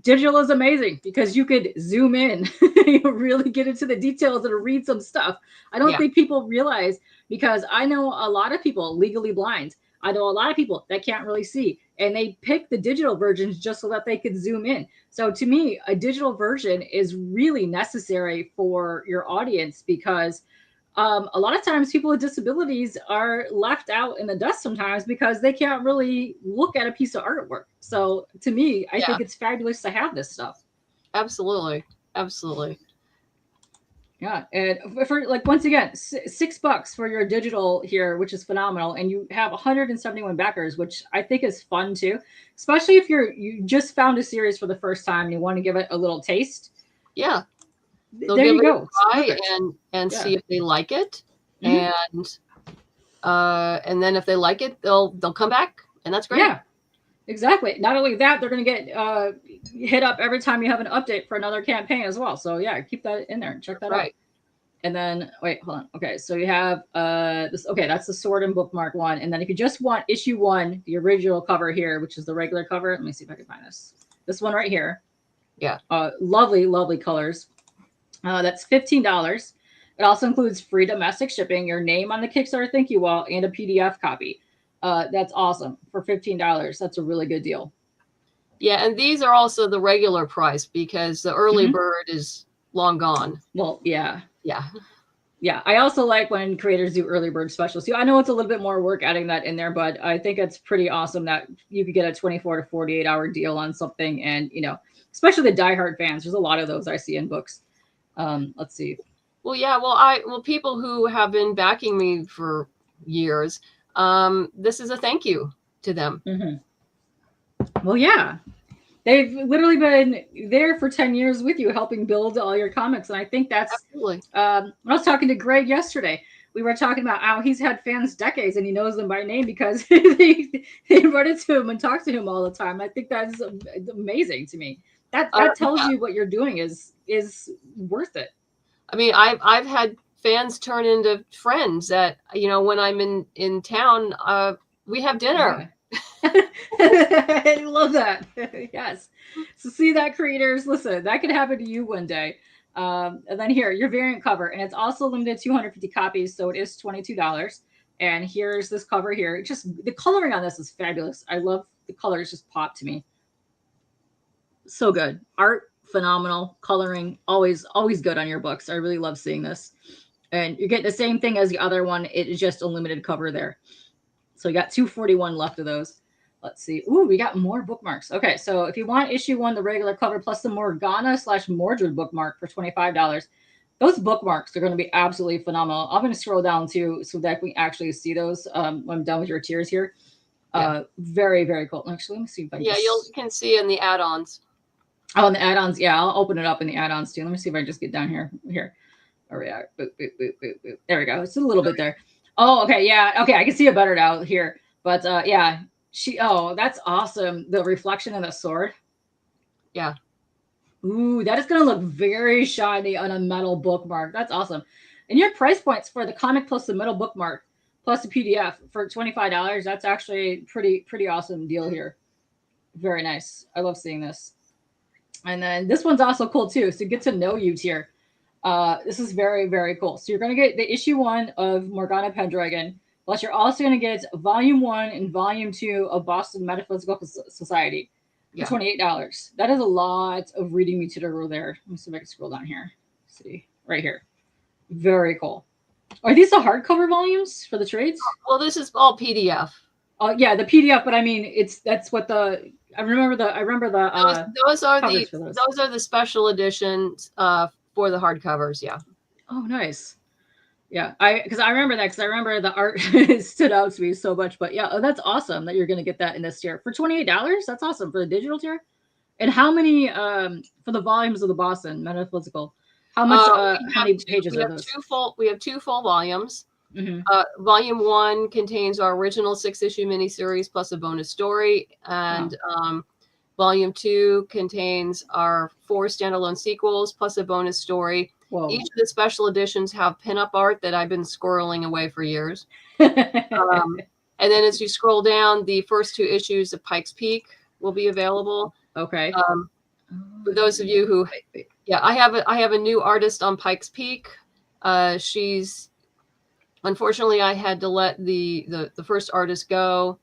digital is amazing because you could zoom in, you really get into the details and read some stuff. I don't think people realize, because I know a lot of people legally blind. I know a lot of people that can't really see, and they pick the digital versions just so that they could zoom in. So to me, a digital version is really necessary for your audience, because a lot of times people with disabilities are left out in the dust sometimes because they can't really look at a piece of artwork. So to me, I think it's fabulous to have this stuff. Absolutely. Absolutely. Yeah, and for like once again, $6 for your digital here, which is phenomenal, and you have 171 backers, which I think is fun too, especially if you just found a series for the first time and you want to give it a little taste. Yeah, they'll there give you it go. a try and see if they like it, and then if they like it, they'll come back, and that's great. Yeah, exactly. Not only that, they're going to get hit up every time you have an update for another campaign as well. So yeah, keep that in there and check that out. And then wait, hold on. Okay, so you have this. Okay, that's the sword and bookmark one. And then if you just want issue 1, the original cover here, which is the regular cover. Let me see if I can find this. This one right here. Yeah. Lovely, lovely colors. That's $15. It also includes free domestic shipping, your name on the Kickstarter thank you wall, and a PDF copy. That's awesome for $15. That's a really good deal. Yeah, and these are also the regular price because the early bird is long gone. Well, yeah. Yeah. Yeah. I also like when creators do early bird specials. I know it's a little bit more work adding that in there, but I think it's pretty awesome that you could get a 24 to 48 hour deal on something. And, especially the diehard fans, there's a lot of those I see in books. Let's see. Well, yeah. Well, people who have been backing me for years, this is a thank you to them. Well, yeah. They've literally been there for 10 years with you, helping build all your comics. And I think that's, absolutely. When I was talking to Greg yesterday, we were talking about how he's had fans decades and he knows them by name because they run into him and talk to him all the time. I think that's amazing to me. That tells you what you're doing is worth it. I mean, I've had fans turn into friends that, when I'm in town, we have dinner. Yeah. I love that. Yes. So see that, creators, listen, that could happen to you one day. And then here, your variant cover, and it's also limited to 250 copies, so it is $22. And here's this cover here. Just the coloring on this is fabulous. I love the colors, just pop to me. So good. Art, phenomenal. Coloring, always good on your books. I really love seeing this. And you get the same thing as the other one. It is just a limited cover there. So you got 241 left of those. Let's see. Ooh, we got more bookmarks. Okay, so if you want issue 1, the regular cover plus the Morgana/Mordred bookmark for $25, those bookmarks are going to be absolutely phenomenal. I'm going to scroll down too so that we actually see those when I'm done with your tiers here. Very, very cool. Actually, let me see if I can. Yeah, you can see in the add-ons. Oh, in the add-ons. Yeah, I'll open it up in the add-ons too. Let me see if I just get down here. Where we are. Boop, boop, boop, boop, boop. There we go. It's a little bit there. Oh, okay. Yeah. Okay. I can see it better now here. But yeah, that's awesome. The reflection of the sword. Yeah. Ooh, that is going to look very shiny on a metal bookmark. That's awesome. And your price points for the comic plus the metal bookmark plus the PDF for $25. That's actually pretty awesome deal here. Very nice. I love seeing this. And then this one's also cool too. So get to know you tier. This is very, very cool. So you're going to get the issue 1 of Morgana Pendragon, plus you're also going to get volume 1 and volume 2 of Boston Metaphysical Society for $28. That is a lot of reading material there. Let me see if I can scroll down here. Let's see, right here. Very cool. Are these the hardcover volumes for the trades? Well, this is all PDF. Oh yeah, the PDF, but I mean, that's what the I remember the those are the special editions for the hardcovers. Yeah. Oh, nice. Yeah, because I remember that because I remember the art stood out to me so much. But yeah, that's awesome that you're going to get that in this tier for $28. That's awesome for the digital tier. And how many for the volumes of the Boston Metaphysical? How much? How many pages are those? We have 2 full volumes. Volume 1 contains our original 6-issue miniseries plus a bonus story, and Volume 2 contains our 4 standalone sequels plus a bonus story. Whoa. Each of the special editions have pinup art that I've been squirreling away for years. And then as you scroll down, the first 2 issues of Pikes Peak will be available. Okay. For those of you who, I have a new artist on Pikes Peak. She's, unfortunately, I had to let the first artist go.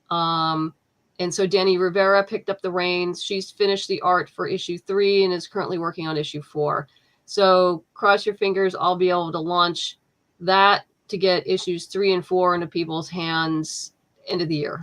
And so Danny Rivera picked up the reins. She's finished the art for issue 3 and is currently working on issue 4. So cross your fingers, I'll be able to launch that to get issues 3 and 4 into people's hands end of the year.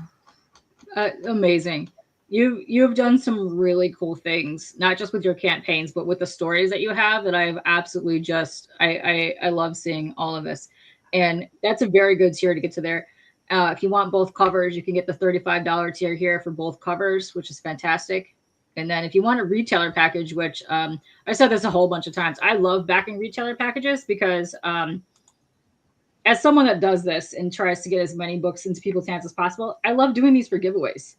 Amazing. You've done some really cool things, not just with your campaigns, but with the stories that you have that I've absolutely just, I love seeing all of this. And that's a very good tier to get to there. If you want both covers, you can get the $35 tier here for both covers, which is fantastic. And then if you want a retailer package, which I said this a whole bunch of times, I love backing retailer packages because as someone that does this and tries to get as many books into people's hands as possible, I love doing these for giveaways.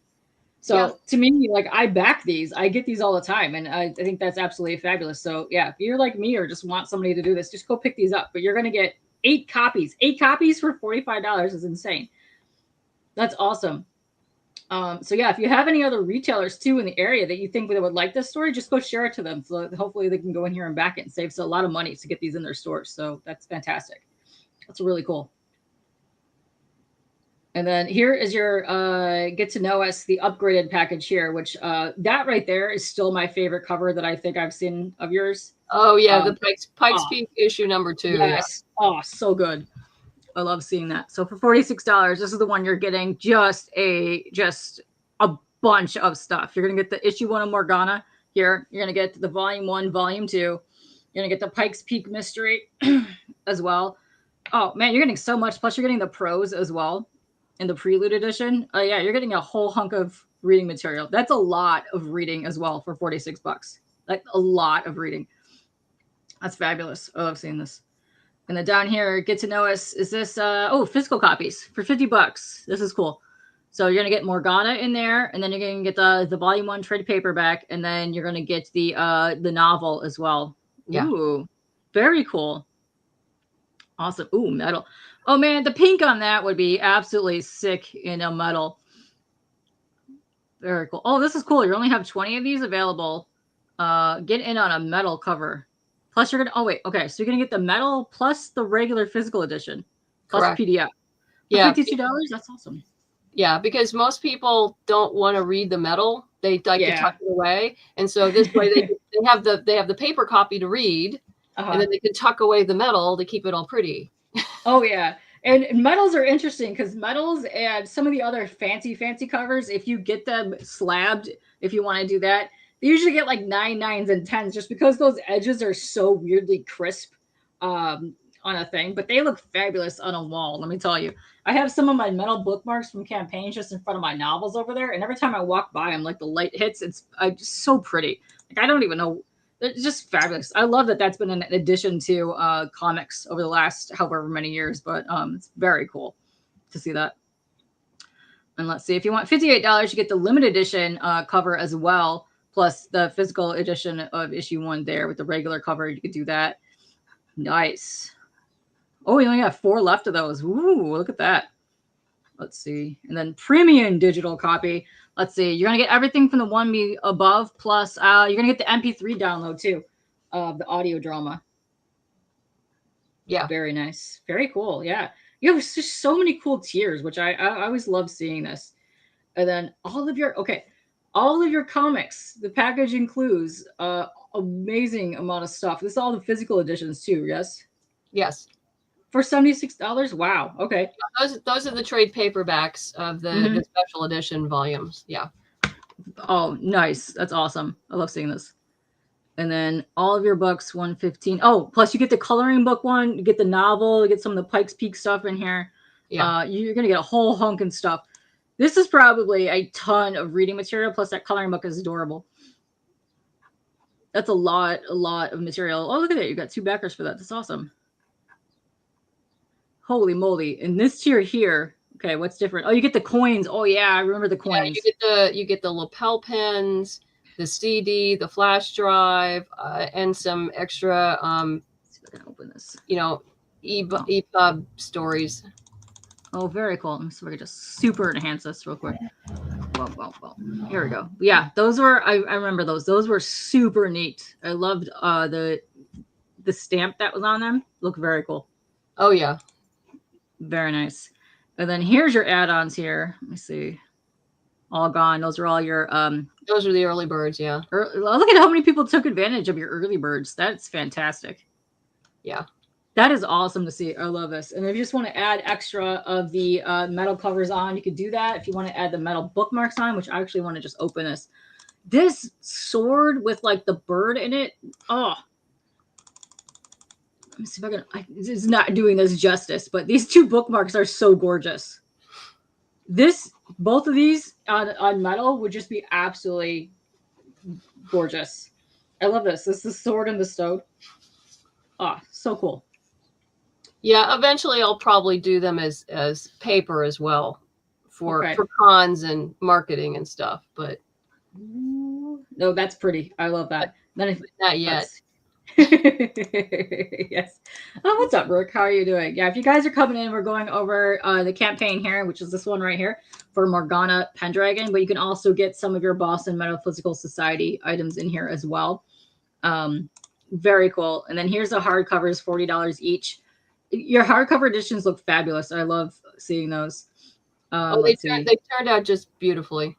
So to me, like I back these, I get these all the time. And I think that's absolutely fabulous. So yeah, if you're like me or just want somebody to do this, just go pick these up. But you're going to get 8 copies. 8 copies for $45 is insane. That's awesome. So yeah, if you have any other retailers too in the area that you think that would like this story, just go share it to them. So hopefully they can go in here and back it and save a lot of money to get these in their stores. So that's fantastic. That's really cool. And then here is your get to know us, the upgraded package here, which that right there is still my favorite cover that I think I've seen of yours. Oh yeah, the Pikes Peak issue number 2. Yes. Yeah. Oh, so good. I love seeing that. So for $46, this is the one you're getting just a bunch of stuff. You're gonna get the issue 1 of Morgana here. You're gonna get the volume 1, volume 2. You're gonna get the Pikes Peak mystery as well. Oh man, you're getting so much. Plus you're getting the prose as well in the prelude edition. Oh yeah, you're getting a whole hunk of reading material. That's a lot of reading as well for $46. Like a lot of reading. That's fabulous. I love seeing this. And then down here, get to know us. Is this physical copies for $50? This is cool. So you're gonna get Morgana in there, and then you're gonna get the volume 1 trade paperback, and then you're gonna get the novel as well. Yeah. Ooh, very cool. Awesome. Ooh, metal. Oh man, the pink on that would be absolutely sick in a metal. Very cool. Oh, this is cool. You only have 20 of these available. Get in on a metal cover. Plus you're gonna okay, so you're gonna get the metal plus the regular physical edition. Plus Correct. PDF. Yeah. $52? That's awesome. Yeah, because most people don't want to read the metal. They like to tuck it away. And so this way they have the paper copy to read. And then they can tuck away the metal to keep it all pretty. Oh yeah. And metals are interesting because metals and some of the other fancy covers, if you get them slabbed, if you want to do that, they usually get like 9 9s and 10s just because those edges are so weirdly crisp on a thing. But they look fabulous on a wall, let me tell you. I have some of my metal bookmarks from campaigns just in front of my novels over there. And every time I walk by them, like the light hits, it's just so pretty. Like I don't even know. It's just fabulous. I love that that's been an addition to comics over the last however many years, but it's very cool to see that. And let's see, if you want $58, you get the limited edition cover as well, plus the physical edition of issue 1 there with the regular cover. You could do that. Nice. Oh, we only have 4 left of those. Ooh, look at that. Let's see. And then premium digital copy. Let's see. You're going to get everything from the 1B above, plus you're going to get the MP3 download too of the audio drama. Yeah. Very nice. Very cool. Yeah. You have just so many cool tiers, which I always love seeing this. And then all of your comics, the package includes amazing amount of stuff. This is all the physical editions too, yes? Yes. For $76? Wow. Okay. Those are the trade paperbacks of the special edition volumes. Yeah. Oh, nice. That's awesome. I love seeing this. And then all of your books, $115. Oh, plus you get the coloring book one, you get the novel, you get some of the Pikes Peak stuff in here. Yeah. You're going to get a whole hunk and stuff. This is probably a ton of reading material, plus that coloring book is adorable. That's a lot of material. Oh, look at that. You got 2 backers for that. That's awesome. Holy moly. And this tier here, okay, what's different? Oh, you get the coins. Oh yeah, I remember the coins. Yeah, you get the lapel pins, the CD, the flash drive, and some extra let's see if I can open this. EPUB stories. Oh, very cool. Let me see if I can just super enhance this real quick. Well. Here we go. Yeah, those were I remember those. Those were super neat. I loved the stamp that was on them. Look very cool. Oh yeah. Very nice. And then here's your add-ons here. Let me see. All gone. Those are all your those are the early birds, yeah. Look at how many people took advantage of your early birds. That's fantastic. Yeah. That is awesome to see. I love this. And if you just want to add extra of the metal covers on, you could do that. If you want to add the metal bookmarks on, which I actually want to just open this. This sword with like the bird in it. Oh, let me see if I can. It's not doing this justice, but these two bookmarks are so gorgeous. Both of these on metal would just be absolutely gorgeous. I love this. This is the sword and the stone. Oh, so cool. Yeah, eventually I'll probably do them as paper as well for cons and marketing and stuff. But no, that's pretty. I love that. Not yet. Yes. Oh, what's up, Brooke? How are you doing? Yeah, if you guys are coming in, we're going over the campaign here, which is this one right here for Morgana Pendragon. But you can also get some of your Boston Metaphysical Society items in here as well. Very cool. And then here's the hardcovers, $40 each. Your hardcover editions look fabulous. I love seeing those. They turned out just beautifully.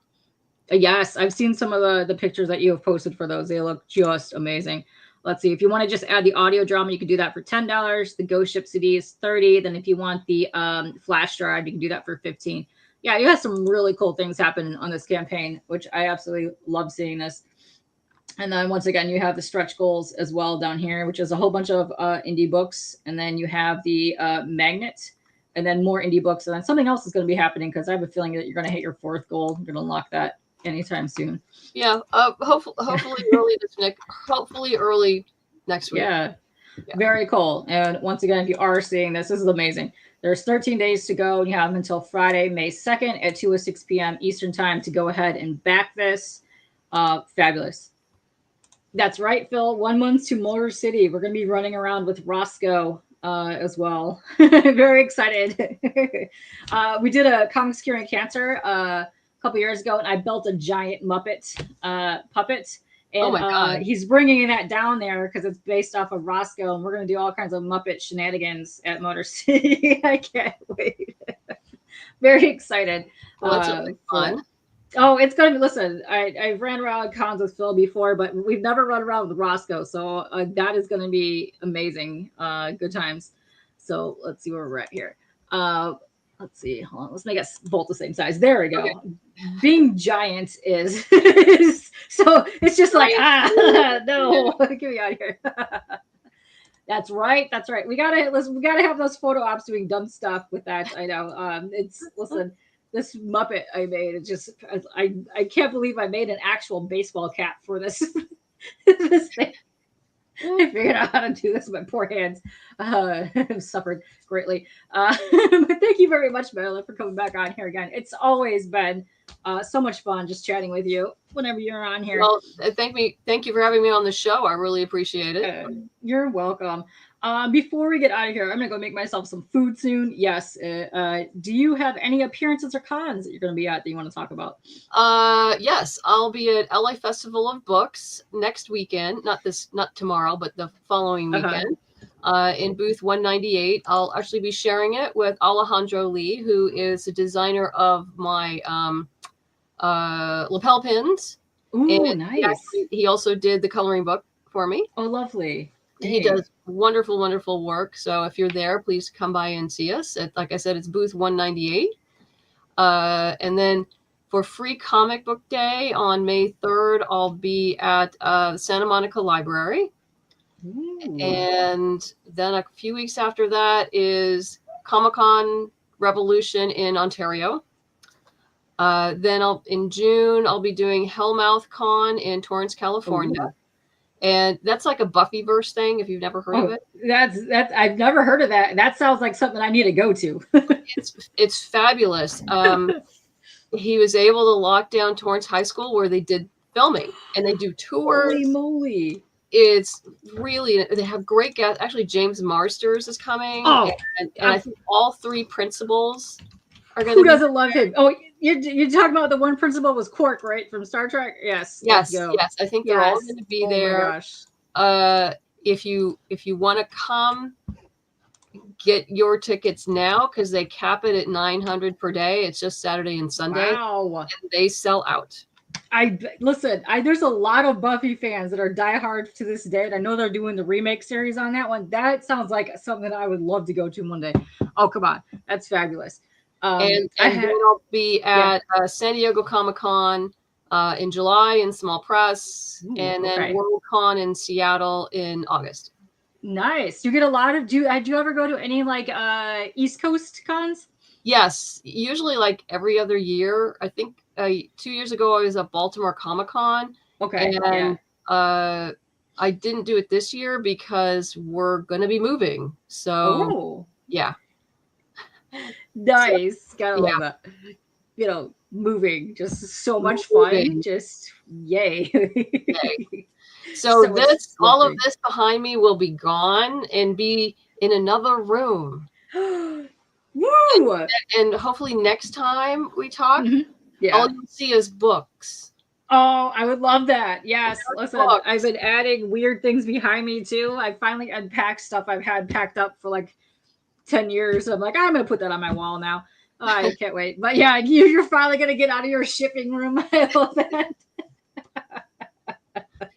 Yes, I've seen some of the pictures that you have posted for those. They look just amazing. Let's see. If you want to just add the audio drama, you can do that for $10. The Ghost Ship CD is $30. Then if you want the flash drive, you can do that for $15. Yeah, you have some really cool things happen on this campaign, which I absolutely love seeing this. And then once again, you have the stretch goals as well down here, which is a whole bunch of indie books. And then you have the magnet and then more indie books. And then something else is going to be happening because I have a feeling that you're going to hit your 4th goal. You're going to unlock that anytime soon. Yeah. Hopefully early next week. Yeah. Very cool. And once again, if you are seeing this is amazing. There's 13 days to go. And you have until Friday, May 2nd at 2:06 p.m. Eastern time to go ahead and back this. Fabulous. That's right, Phil. 1 month to Motor City. We're going to be running around with Roscoe as well. Very excited. We did a Comics Curing Cancer a couple years ago, and I built a giant Muppet puppet. And oh my God. He's bringing that down there because it's based off of Roscoe, and we're going to do all kinds of Muppet shenanigans at Motor City. I can't wait. Very excited. Well, that's really fun. Oh, it's going to be, listen, I ran around cons with Phil before, but we've never run around with Roscoe. So that is going to be amazing. Good times. So let's see where we're at here. Let's see. Hold on. Let's make us both the same size. There we go. Okay. Being giant is so it's just like, no, get me out of here. That's right. That's right. We gotta have those photo ops doing dumb stuff with that. I know. Listen. This Muppet I made, it just, I can't believe I made an actual baseball cap for this, this thing. I figured out how to do this with my poor hands. I've suffered greatly. But thank you very much, Madeleine, for coming back on here again. It's always been so much fun just chatting with you whenever you're on here. Well, thank you for having me on the show. I really appreciate it. You're welcome. Before we get out of here, I'm going to go make myself some food soon. Yes. Do you have any appearances or cons that you're going to be at that you want to talk about? Yes, I'll be at LA Festival of Books next weekend. Not tomorrow, but the following weekend. In booth 198. I'll actually be sharing it with Alejandro Lee, who is the designer of my lapel pins. Ooh, and nice. He also did the coloring book for me. Oh, lovely. He does wonderful, wonderful work. So if you're there, please come by and see us. Like I said, it's booth 198. And then for Free Comic Book Day on May 3rd, I'll be at Santa Monica Library. Ooh. And then a few weeks after that is Comic-Con Revolution in Ontario. Then in June, I'll be doing Hellmouth Con in Torrance, California. Ooh. And that's like a Buffyverse thing, if you've never heard of it. That's I've never heard of that. That sounds like something I need to go to. It's fabulous. He was able to lock down Torrance High School where they did filming, and they do tours. Holy moly. It's really, they have great guests. Actually, James Marsters is coming. Oh, and I think all 3 principals are going to. Who doesn't love him? Oh, you're talking about the one principal was Quark, right? From Star Trek? Yes. Yes. I think they're all going to be there. My gosh. If you want to come, get your tickets now because they cap it at $900 per day. It's just Saturday and Sunday. Wow. And they sell out. There's a lot of Buffy fans that are diehard to this day. And I know they're doing the remake series on that one. That sounds like something that I would love to go to one day. Oh, come on. That's fabulous. And then I'll be at San Diego Comic-Con in July in small press, and then Worldcon in Seattle in August. Nice. You get a lot of, do you ever go to any like East Coast cons? Yes, usually like every other year. I think 2 years ago I was at Baltimore Comic-Con. Okay. And I didn't do it this year because we're going to be moving. So, yeah. Nice. So, gotta love that. You know, moving, just so much fun. Just yay. Yay. So this, all of this behind me will be gone and be in another room. Woo! And hopefully next time we talk, all you'll see is books. Oh, I would love that. Yes. Listen, I've been adding weird things behind me too. I finally unpacked stuff I've had packed up for like 10 years. I'm like, I'm going to put that on my wall now. I can't wait. But yeah, you're finally going to get out of your shipping room. I love that.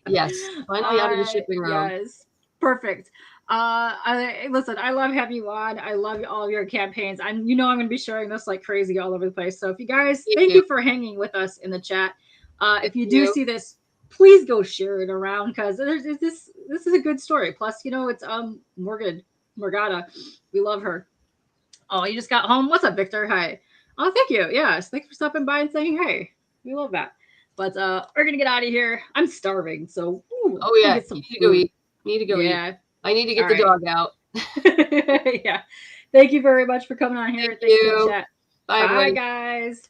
Yes. Finally out of the shipping room. Yes. Perfect. Listen, I love having you on. I love all of your campaigns. I'm going to be sharing this like crazy all over the place. So if you guys, thank you for hanging with us in the chat. If you do see this, please go share it around because this is a good story. Plus, it's Morgana. We love her. Oh, you just got home. What's up, Victor? Hi. Oh, thank you. Yes, thanks for stopping by and saying hey. We love that. But we're gonna get out of here. I'm starving, so you need to go eat. Need to go eat. I need to get the dog out. Yeah. Thank you very much for coming on here. Thank you. Chat. Bye guys.